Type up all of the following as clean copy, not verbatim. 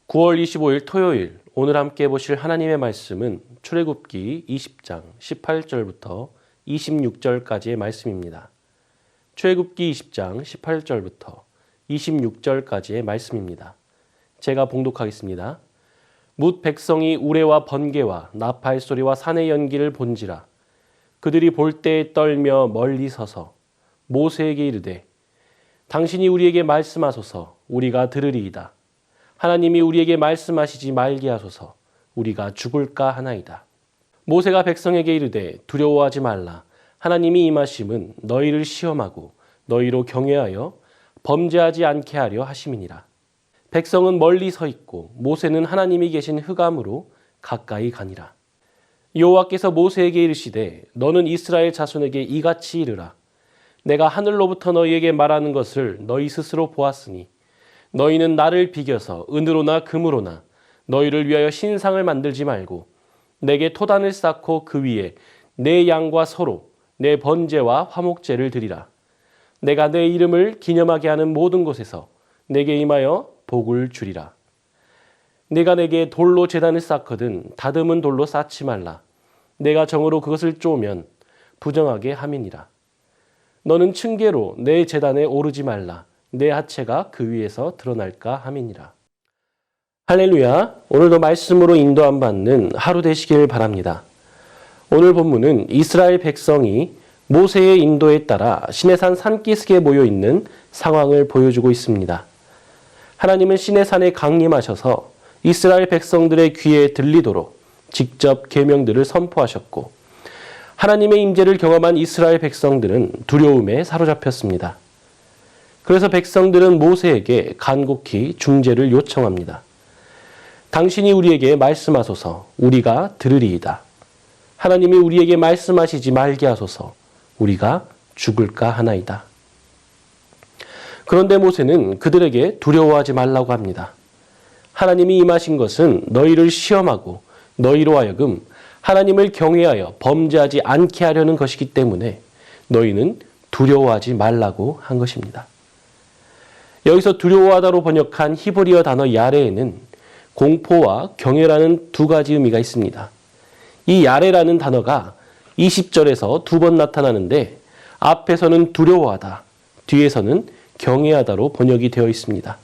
9월 25일 토요일 오늘 함께 보실 하나님의 말씀은 출애굽기 20장 18절부터 26절까지의 말씀입니다. 출애굽기 20장 18절부터 26절까지의 말씀입니다. 제가 봉독하겠습니다. 뭇 백성이 우레와 번개와 나팔 소리와 산의 연기를 본지라 그들이 볼 때에 떨며 멀리 서서 모세에게 이르되 당신이 우리에게 말씀하소서 우리가 들으리이다. 하나님이 우리에게 말씀하시지 말게 하소서 우리가 죽을까 하나이다. 모세가 백성에게 이르되 두려워하지 말라. 하나님이 임하심은 너희를 시험하고 너희로 경외하여 범죄하지 않게 하려 하심이니라. 백성은 멀리 서 있고 모세는 하나님이 계신 흑암으로 가까이 가니라. 여호와께서 모세에게 이르시되 너는 이스라엘 자손에게 이같이 이르라. 내가 하늘로부터 너희에게 말하는 것을 너희 스스로 보았으니 너희는 나를 비겨서 은으로나 금으로나 너희를 위하여 신상을 만들지 말고 내게 토단을 쌓고 그 위에 내 양과 소로 내 번제와 화목제를 드리라. 내가 내 이름을 기념하게 하는 모든 곳에서 내게 임하여 복을 주리라. 내가 내게 돌로 제단을 쌓거든 다듬은 돌로 쌓지 말라. 내가 정으로 그것을 쪼면 부정하게 함이니라. 너는 층계로 내 제단에 오르지 말라. 내 하체가 그 위에서 드러날까 함이니라. 할렐루야. 오늘도 말씀으로 인도함 받는 하루 되시길 바랍니다. 오늘 본문은 이스라엘 백성이 모세의 인도에 따라 시내산 산기슭에 모여 있는 상황을 보여주고 있습니다. 하나님은 시내산에 강림하셔서 이스라엘 백성들의 귀에 들리도록 직접 계명들을 선포하셨고 하나님의 임재를 경험한 이스라엘 백성들은 두려움에 사로잡혔습니다. 그래서 백성들은 모세에게 간곡히 중재를 요청합니다. 당신이 우리에게 말씀하소서 우리가 들으리이다. 하나님이 우리에게 말씀하시지 말게 하소서 우리가 죽을까 하나이다. 그런데 모세는 그들에게 두려워하지 말라고 합니다. 하나님이 임하신 것은 너희를 시험하고 너희로 하여금 하나님을 경외하여 범죄하지 않게 하려는 것이기 때문에 너희는 두려워하지 말라고 한 것입니다. 여기서 두려워하다로 번역한 히브리어 단어 야레에는 공포와 경외라는 두 가지 의미가 있습니다. 이 야레라는 단어가 20절에서 두 번 나타나는데 앞에서는 두려워하다, 뒤에서는 경외하다로 번역이 되어 있습니다.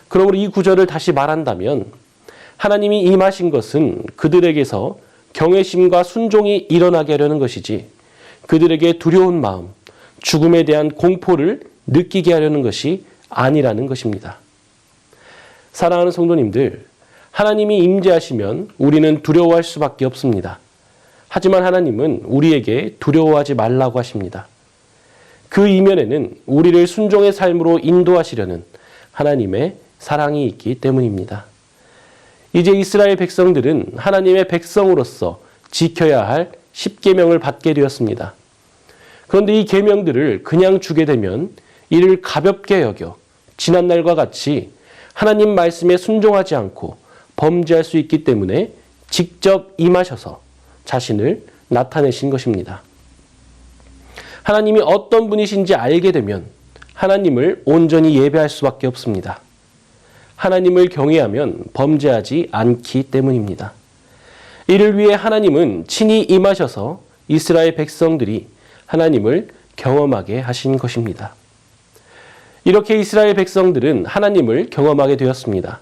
그러므로 이 구절을 다시 말한다면 하나님이 임하신 것은 그들에게서 경외심과 순종이 일어나게 하려는 것이지 그들에게 두려운 마음, 죽음에 대한 공포를 느끼게 하려는 것이 아니라는 것입니다. 사랑하는 성도님들, 하나님이 임재하시면 우리는 두려워할 수밖에 없습니다. 하지만 하나님은 우리에게 두려워하지 말라고 하십니다. 그 이면에는 우리를 순종의 삶으로 인도하시려는 하나님의 사랑이 있기 때문입니다. 이제 이스라엘 백성들은 하나님의 백성으로서 지켜야 할 10계명을 받게 되었습니다. 그런데 이 계명들을 그냥 주게 되면 이를 가볍게 여겨 지난날과 같이 하나님 말씀에 순종하지 않고 범죄할 수 있기 때문에 직접 임하셔서 자신을 나타내신 것입니다. 하나님이 어떤 분이신지 알게 되면 하나님을 온전히 예배할 수밖에 없습니다. 하나님을 경외하면 범죄하지 않기 때문입니다. 이를 위해 하나님은 친히 임하셔서 이스라엘 백성들이 하나님을 경험하게 하신 것입니다. 이렇게 이스라엘 백성들은 하나님을 경험하게 되었습니다.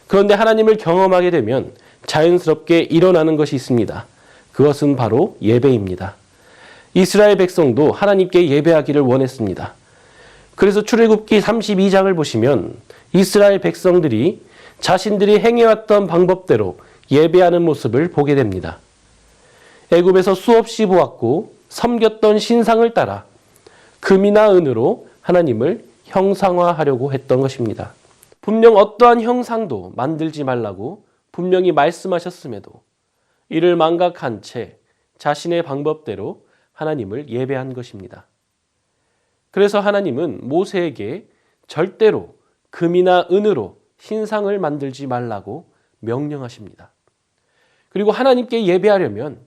그런데 하나님을 경험하게 되면 자연스럽게 일어나는 것이 있습니다. 그것은 바로 예배입니다. 이스라엘 백성도 하나님께 예배하기를 원했습니다. 그래서 출애굽기 32장을 보시면 이스라엘 백성들이 자신들이 행해왔던 방법대로 예배하는 모습을 보게 됩니다. 애굽에서 수없이 보았고 섬겼던 신상을 따라 금이나 은으로 하나님을 형상화하려고 했던 것입니다. 분명 어떠한 형상도 만들지 말라고 분명히 말씀하셨음에도 이를 망각한 채 자신의 방법대로 하나님을 예배한 것입니다. 그래서 하나님은 모세에게 절대로 금이나 은으로 신상을 만들지 말라고 명령하십니다. 그리고 하나님께 예배하려면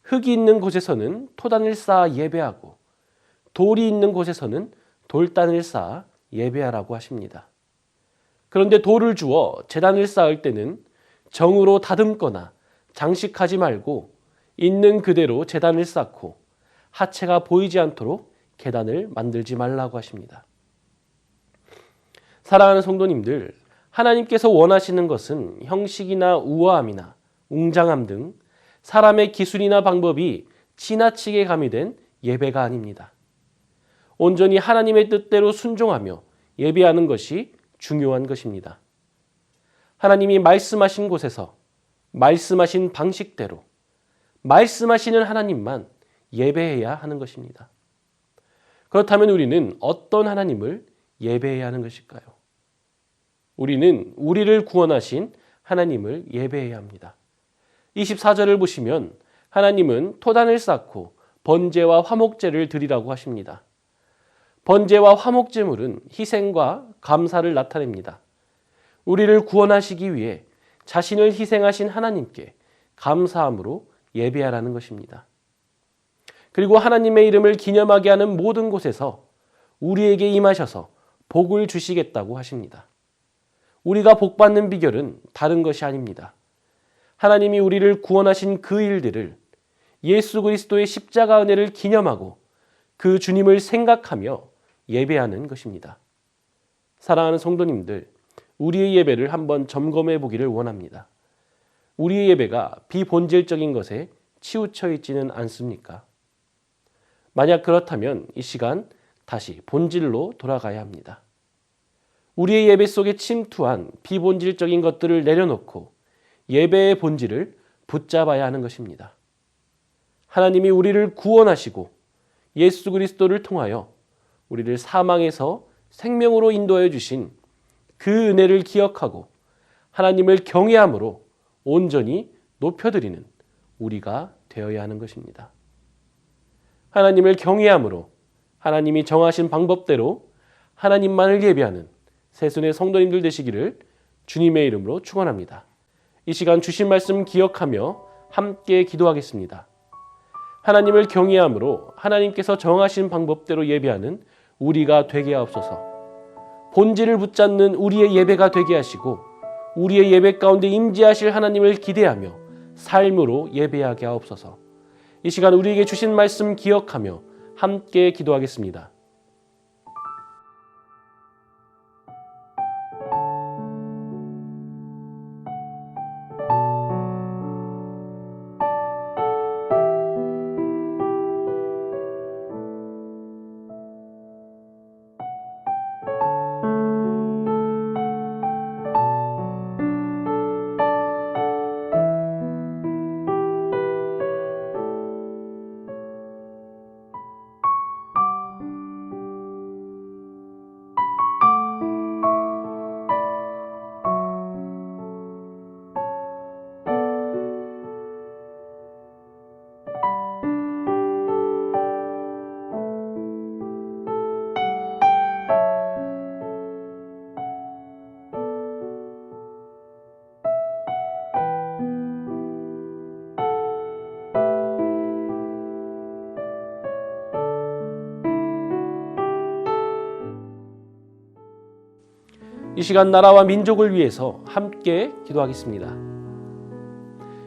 흙이 있는 곳에서는 토단을 쌓아 예배하고 돌이 있는 곳에서는 돌단을 쌓아 예배하라고 하십니다. 그런데 돌을 주어 제단을 쌓을 때는 정으로 다듬거나 장식하지 말고 있는 그대로 제단을 쌓고 하체가 보이지 않도록 계단을 만들지 말라고 하십니다. 사랑하는 성도님들, 하나님께서 원하시는 것은 형식이나 우아함이나 웅장함 등 사람의 기술이나 방법이 지나치게 가미된 예배가 아닙니다. 온전히 하나님의 뜻대로 순종하며 예배하는 것이 중요한 것입니다. 하나님이 말씀하신 곳에서 말씀하신 방식대로 말씀하시는 하나님만 예배해야 하는 것입니다. 그렇다면 우리는 어떤 하나님을 예배해야 하는 것일까요? 우리는 우리를 구원하신 하나님을 예배해야 합니다. 24절을 보시면 하나님은 토단을 쌓고 번제와 화목제를 드리라고 하십니다. 번제와 화목제물은 희생과 감사를 나타냅니다. 우리를 구원하시기 위해 자신을 희생하신 하나님께 감사함으로 예배하라는 것입니다. 그리고 하나님의 이름을 기념하게 하는 모든 곳에서 우리에게 임하셔서 복을 주시겠다고 하십니다. 우리가 복받는 비결은 다른 것이 아닙니다. 하나님이 우리를 구원하신 그 일들을 예수 그리스도의 십자가 은혜를 기념하고 그 주님을 생각하며 예배하는 것입니다. 사랑하는 성도님들, 우리의 예배를 한번 점검해 보기를 원합니다. 우리의 예배가 비본질적인 것에 치우쳐 있지는 않습니까? 만약 그렇다면 이 시간 다시 본질로 돌아가야 합니다. 우리의 예배 속에 침투한 비본질적인 것들을 내려놓고 예배의 본질을 붙잡아야 하는 것입니다. 하나님이 우리를 구원하시고 예수 그리스도를 통하여 우리를 사망에서 생명으로 인도하여 주신 그 은혜를 기억하고 하나님을 경외함으로 온전히 높여드리는 우리가 되어야 하는 것입니다. 하나님을 경외함으로 하나님이 정하신 방법대로 하나님만을 예배하는 새순의 성도님들 되시기를 주님의 이름으로 축원합니다. 이 시간 주신 말씀 기억하며 함께 기도하겠습니다. 하나님을 경외함으로 하나님께서 정하신 방법대로 예배하는 우리가 되게 하옵소서. 본질을 붙잡는 우리의 예배가 되게 하시고 우리의 예배 가운데 임재하실 하나님을 기대하며 삶으로 예배하게 하옵소서. 이 시간 우리에게 주신 말씀 기억하며 함께 기도하겠습니다. 이 시간 나라와 민족을 위해서 함께 기도하겠습니다.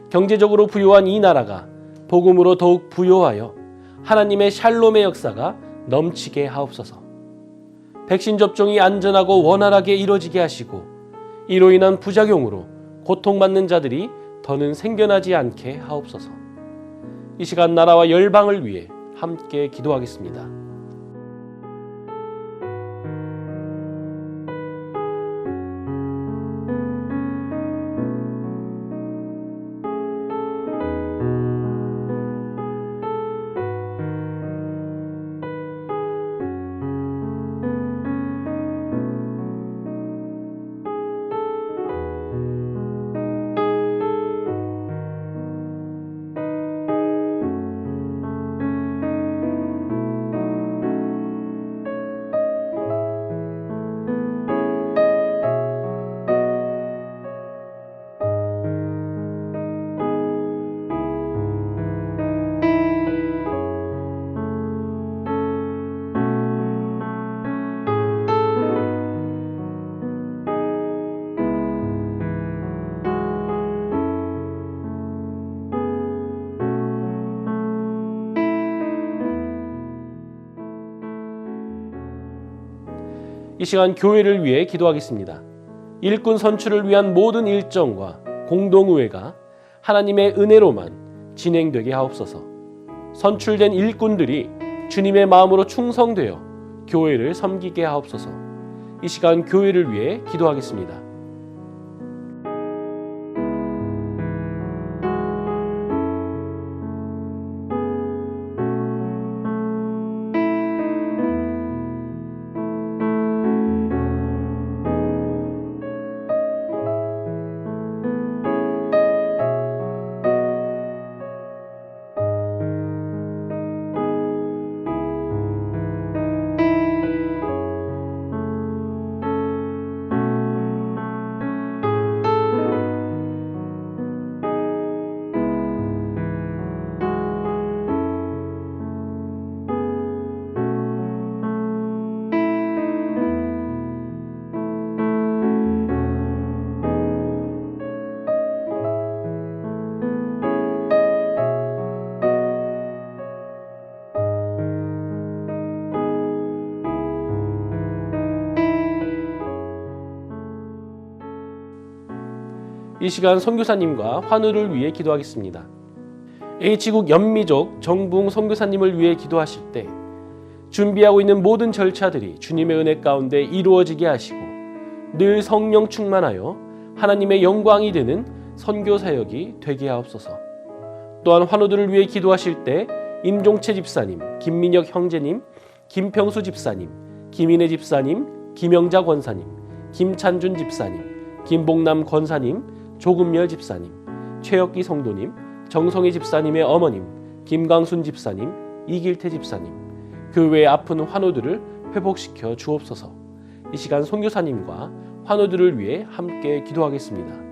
경제적으로 부유한 이 나라가 복음으로 더욱 부요하여 하나님의 샬롬의 역사가 넘치게 하옵소서. 백신 접종이 안전하고 원활하게 이루어지게 하시고 이로 인한 부작용으로 고통받는 자들이 더는 생겨나지 않게 하옵소서. 이 시간 나라와 열방을 위해 함께 기도하겠습니다. 이 시간 교회를 위해 기도하겠습니다. 일꾼 선출을 위한 모든 일정과 공동의회가 하나님의 은혜로만 진행되게 하옵소서. 선출된 일꾼들이 주님의 마음으로 충성되어 교회를 섬기게 하옵소서. 이 시간 교회를 위해 기도하겠습니다. 이 시간 선교사님과 환우를 위해 기도하겠습니다. H국 연미족 정붕 선교사님을 위해 기도하실 때 준비하고 있는 모든 절차들이 주님의 은혜 가운데 이루어지게 하시고 늘 성령 충만하여 하나님의 영광이 되는 선교 사역이 되게 하옵소서. 또한 환우들을 위해 기도하실 때 임종채 집사님, 김민혁 형제님, 김평수 집사님, 김인혜 집사님, 김영자 권사님, 김찬준 집사님, 김봉남 권사님, 조금열 집사님, 최혁기 성도님, 정성희 집사님의 어머님, 김광순 집사님, 이길태 집사님, 그 외에 아픈 환우들을 회복시켜 주옵소서. 이 시간 선교사님과 환우들을 위해 함께 기도하겠습니다.